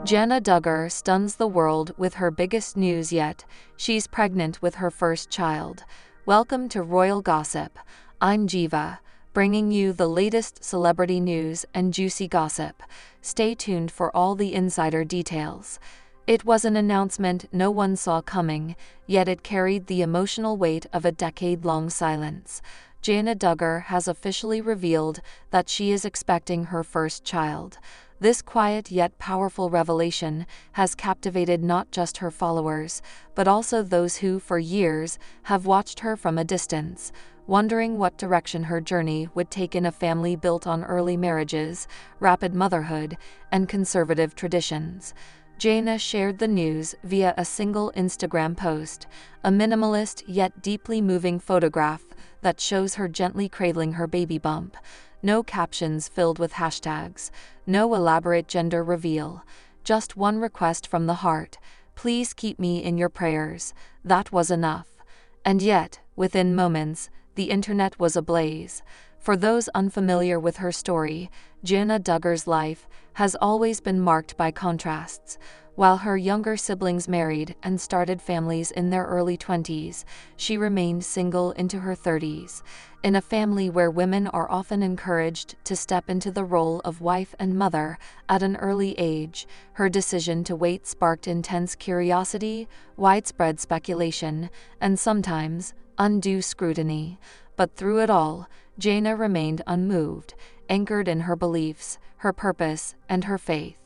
JANA DUGGAR stuns the world with her biggest news yet. She's pregnant with her first child. Welcome to Royal Gossip. I'm Jiva, bringing you the latest celebrity news and juicy gossip. Stay tuned for all the insider details. It was an announcement no one saw coming, yet it carried the emotional weight of a decade-long silence. JANA DUGGAR has officially revealed that she is expecting her first child. This quiet yet powerful revelation has captivated not just her followers, but also those who, for years, have watched her from a distance, wondering what direction her journey would take in a family built on early marriages, rapid motherhood, and conservative traditions. JANA shared the news via a single Instagram post, a minimalist yet deeply moving photograph that shows her gently cradling her baby bump. No captions filled with hashtags, no elaborate gender reveal, just one request from the heart: please keep me in your prayers. That was enough. And yet, within moments, the internet was ablaze. For those unfamiliar with her story, JANA DUGGAR's life has always been marked by contrasts. While her younger siblings married and started families in their early 20s, she remained single into her 30s. In a family where women are often encouraged to step into the role of wife and mother at an early age, her decision to wait sparked intense curiosity, widespread speculation, and sometimes undue scrutiny. But through it all, JANA remained unmoved, anchored in her beliefs, her purpose, and her faith.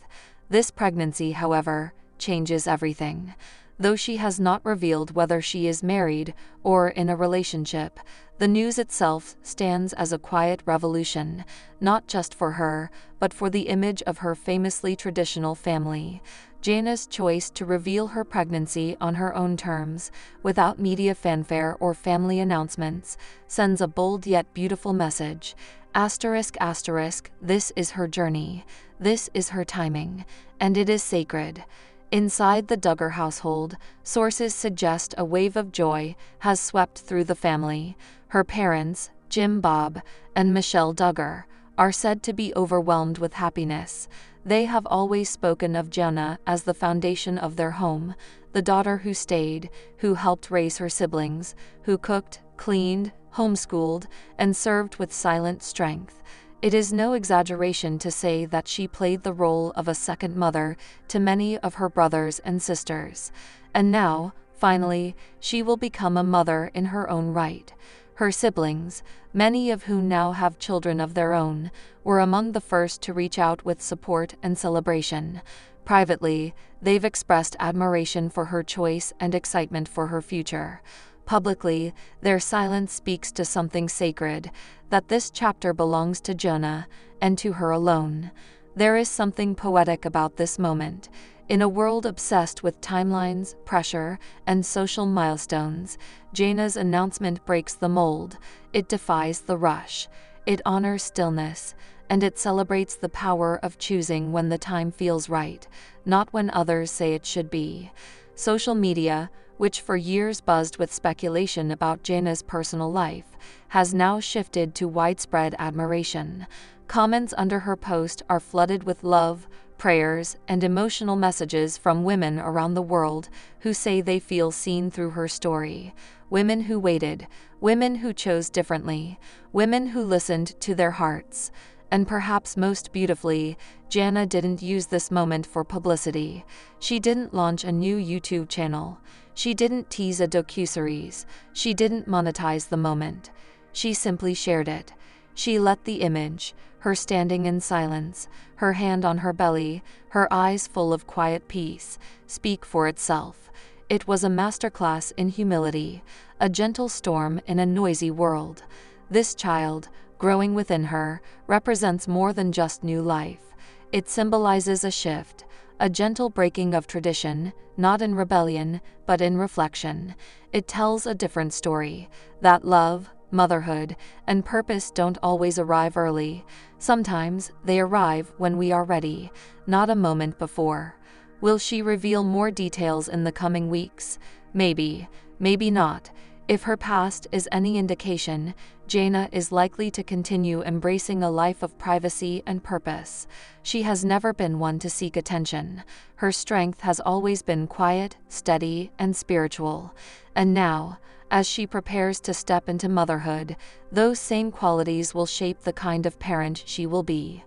This pregnancy, however, changes everything. Though she has not revealed whether she is married or in a relationship, the news itself stands as a quiet revolution, not just for her, but for the image of her famously traditional family. JANA's choice to reveal her pregnancy on her own terms, without media fanfare or family announcements, sends a bold yet beautiful message. This is her journey, this is her timing, and it is sacred. Inside the Duggar household, sources suggest a wave of joy has swept through the family. Her parents, Jim Bob and Michelle Duggar, are said to be overwhelmed with happiness. They have always spoken of JANA as the foundation of their home, the daughter who stayed, who helped raise her siblings, who cooked, cleaned, homeschooled, and served with silent strength. It is no exaggeration to say that she played the role of a second mother to many of her brothers and sisters. And now, finally, she will become a mother in her own right. Her siblings, many of whom now have children of their own, were among the first to reach out with support and celebration. Privately, they've expressed admiration for her choice and excitement for her future. Publicly, their silence speaks to something sacred, that this chapter belongs to JANA, and to her alone. There is something poetic about this moment. In a world obsessed with timelines, pressure, and social milestones, JANA's announcement breaks the mold. It defies the rush. It honors stillness, and it celebrates the power of choosing when the time feels right, not when others say it should be. Social media, which for years buzzed with speculation about JANA's personal life, has now shifted to widespread admiration. Comments under her post are flooded with love, prayers, and emotional messages from women around the world who say they feel seen through her story. Women who waited, women who chose differently, women who listened to their hearts. And perhaps most beautifully, JANA didn't use this moment for publicity. She didn't launch a new YouTube channel. She didn't tease a docuseries. She didn't monetize the moment. She simply shared it. She let the image, her standing in silence, her hand on her belly, her eyes full of quiet peace, speak for itself. It was a masterclass in humility, a gentle storm in a noisy world. This child, growing within her, represents more than just new life. It symbolizes a shift, a gentle breaking of tradition, not in rebellion, but in reflection. It tells a different story, that love, motherhood, and purpose don't always arrive early. Sometimes they arrive when we are ready, not a moment before. Will she reveal more details in the coming weeks? Maybe, maybe not. If her past is any indication, JANA is likely to continue embracing a life of privacy and purpose. She has never been one to seek attention. Her strength has always been quiet, steady, and spiritual. And now, as she prepares to step into motherhood, those same qualities will shape the kind of parent she will be.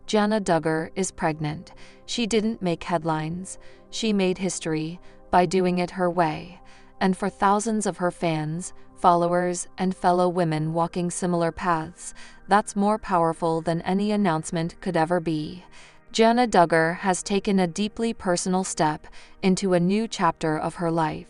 JANA DUGGAR is pregnant. She didn't make headlines. She made history by doing it her way. And for thousands of her fans, followers, and fellow women walking similar paths, that's more powerful than any announcement could ever be. JANA DUGGAR has taken a deeply personal step into a new chapter of her life.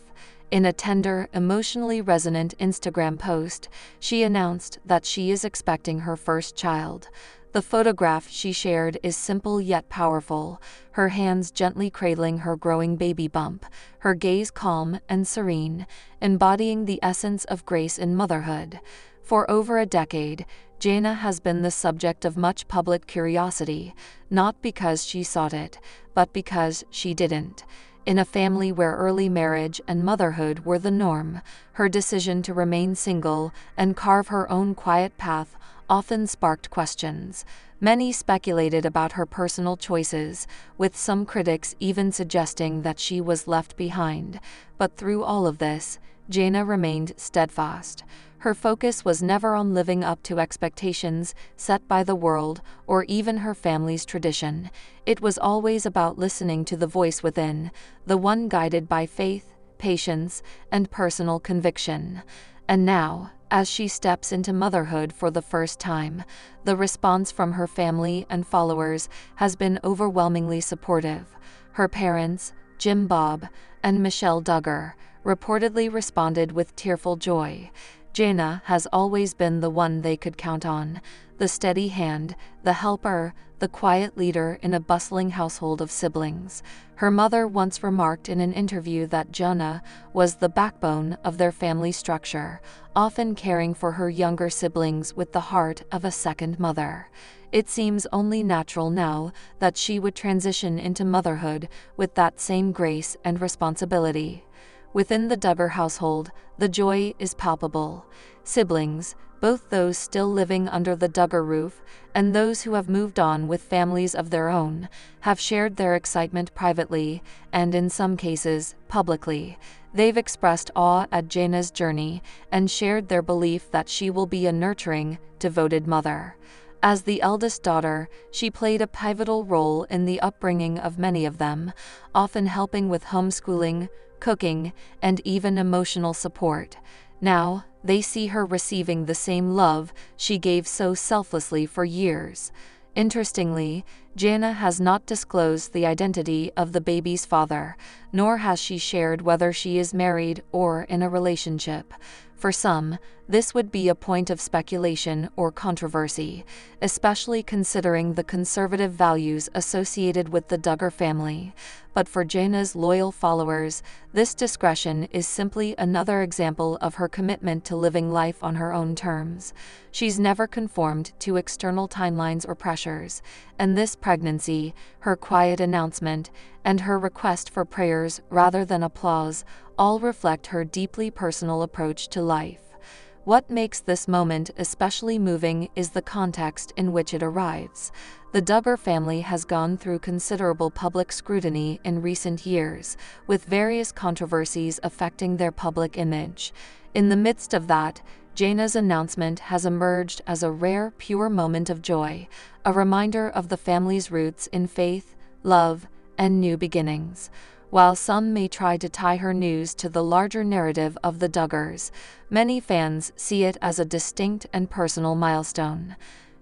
In a tender, emotionally resonant Instagram post, she announced that she is expecting her first child. The photograph she shared is simple yet powerful, her hands gently cradling her growing baby bump, her gaze calm and serene, embodying the essence of grace in motherhood. For over a decade, JANA has been the subject of much public curiosity, not because she sought it, but because she didn't. In a family where early marriage and motherhood were the norm, her decision to remain single and carve her own quiet path often sparked questions. Many speculated about her personal choices, with some critics even suggesting that she was left behind. But through all of this, JANA remained steadfast. Her focus was never on living up to expectations set by the world or even her family's tradition. It was always about listening to the voice within, the one guided by faith, patience, and personal conviction. And now, as she steps into motherhood for the first time, the response from her family and followers has been overwhelmingly supportive. Her parents, Jim Bob and Michelle Duggar, reportedly responded with tearful joy. JANA has always been the one they could count on, the steady hand, the helper, the quiet leader in a bustling household of siblings. Her mother once remarked in an interview that JANA was the backbone of their family structure, often caring for her younger siblings with the heart of a second mother. It seems only natural now that she would transition into motherhood with that same grace and responsibility. Within the Duggar household, the joy is palpable. Siblings, both those still living under the Duggar roof and those who have moved on with families of their own, have shared their excitement privately and, in some cases, publicly. They've expressed awe at JANA's journey and shared their belief that she will be a nurturing, devoted mother. As the eldest daughter, she played a pivotal role in the upbringing of many of them, often helping with homeschooling, cooking, and even emotional support. Now, they see her receiving the same love she gave so selflessly for years. Interestingly, JANA has not disclosed the identity of the baby's father, nor has she shared whether she is married or in a relationship. For some, this would be a point of speculation or controversy, especially considering the conservative values associated with the Duggar family. But for JANA's loyal followers, this discretion is simply another example of her commitment to living life on her own terms. She's never conformed to external timelines or pressures, and this pregnancy, her quiet announcement, and her request for prayers rather than applause, all reflect her deeply personal approach to life. What makes this moment especially moving is the context in which it arrives. The Duggar family has gone through considerable public scrutiny in recent years, with various controversies affecting their public image. In the midst of that, JANA's announcement has emerged as a rare, pure moment of joy, a reminder of the family's roots in faith, love, and new beginnings. While some may try to tie her news to the larger narrative of the Duggars, many fans see it as a distinct and personal milestone.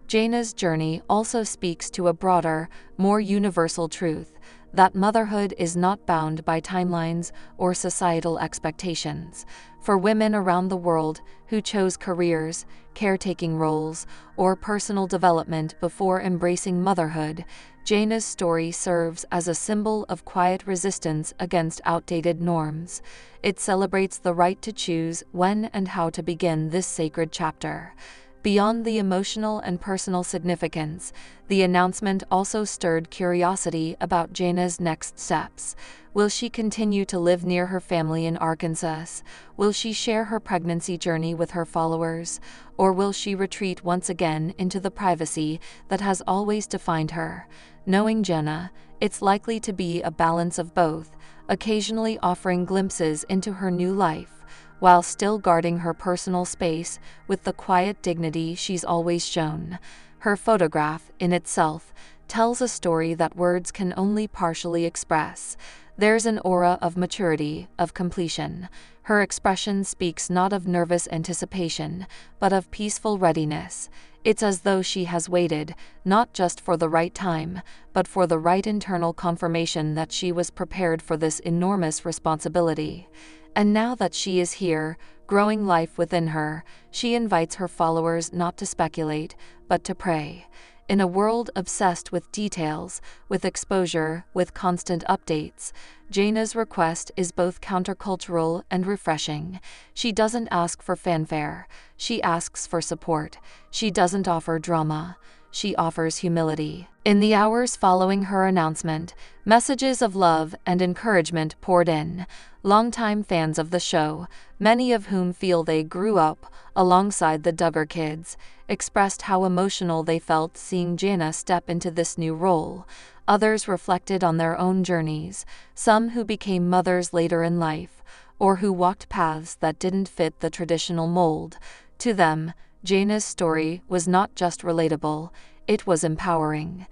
JANA's journey also speaks to a broader, more universal truth, that motherhood is not bound by timelines or societal expectations. For women around the world who chose careers, caretaking roles, or personal development before embracing motherhood, JANA's story serves as a symbol of quiet resistance against outdated norms. It celebrates the right to choose when and how to begin this sacred chapter. Beyond the emotional and personal significance, the announcement also stirred curiosity about JANA's next steps. Will she continue to live near her family in Arkansas? Will she share her pregnancy journey with her followers? Or will she retreat once again into the privacy that has always defined her? Knowing JANA, it's likely to be a balance of both, occasionally offering glimpses into her new life, while still guarding her personal space with the quiet dignity she's always shown. Her photograph, in itself, tells a story that words can only partially express. There's an aura of maturity, of completion. Her expression speaks not of nervous anticipation, but of peaceful readiness. It's as though she has waited, not just for the right time, but for the right internal confirmation that she was prepared for this enormous responsibility. And now that she is here, growing life within her, she invites her followers not to speculate, but to pray. In a world obsessed with details, with exposure, with constant updates, JANA's request is both countercultural and refreshing. She doesn't ask for fanfare, she asks for support. She doesn't offer drama, she offers humility. In the hours following her announcement, messages of love and encouragement poured in. Longtime fans of the show, many of whom feel they grew up alongside the Duggar kids, expressed how emotional they felt seeing JANA step into this new role. Others reflected on their own journeys, some who became mothers later in life, or who walked paths that didn't fit the traditional mold. To them, JANA's story was not just relatable, it was empowering.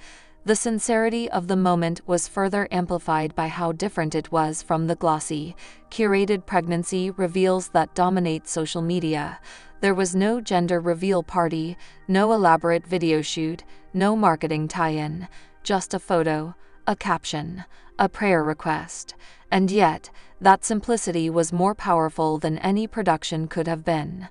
The sincerity of the moment was further amplified by how different it was from the glossy, curated pregnancy reveals that dominate social media. There was no gender reveal party, no elaborate video shoot, no marketing tie-in, just a photo, a caption, a prayer request. And yet, that simplicity was more powerful than any production could have been.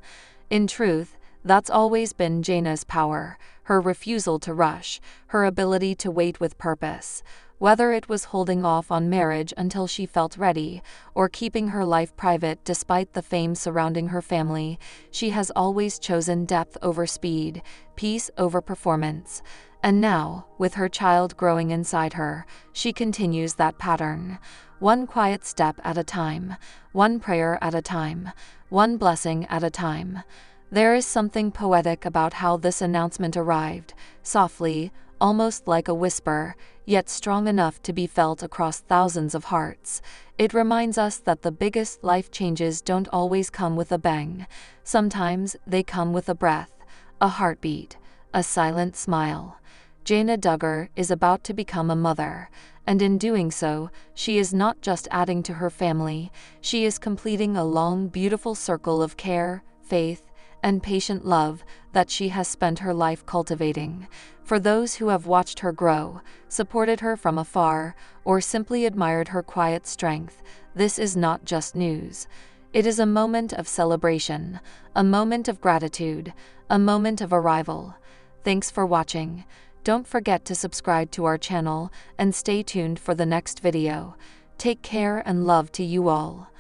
In truth, that's always been JANA's power, her refusal to rush, her ability to wait with purpose. Whether it was holding off on marriage until she felt ready, or keeping her life private despite the fame surrounding her family, she has always chosen depth over speed, peace over performance. And now, with her child growing inside her, she continues that pattern. One quiet step at a time, one prayer at a time, one blessing at a time. There is something poetic about how this announcement arrived, softly, almost like a whisper, yet strong enough to be felt across thousands of hearts. It reminds us that the biggest life changes don't always come with a bang. Sometimes they come with a breath, a heartbeat, a silent smile. JANA Duggar is about to become a mother, and in doing so, she is not just adding to her family, she is completing a long, beautiful circle of care, faith, and patient love that she has spent her life cultivating. For those who have watched her grow, supported her from afar, or simply admired her quiet strength, this is not just news. It is a moment of celebration, a moment of gratitude, a moment of arrival. Thanks for watching. Don't forget to subscribe to our channel and stay tuned for the next video. Take care and love to you all.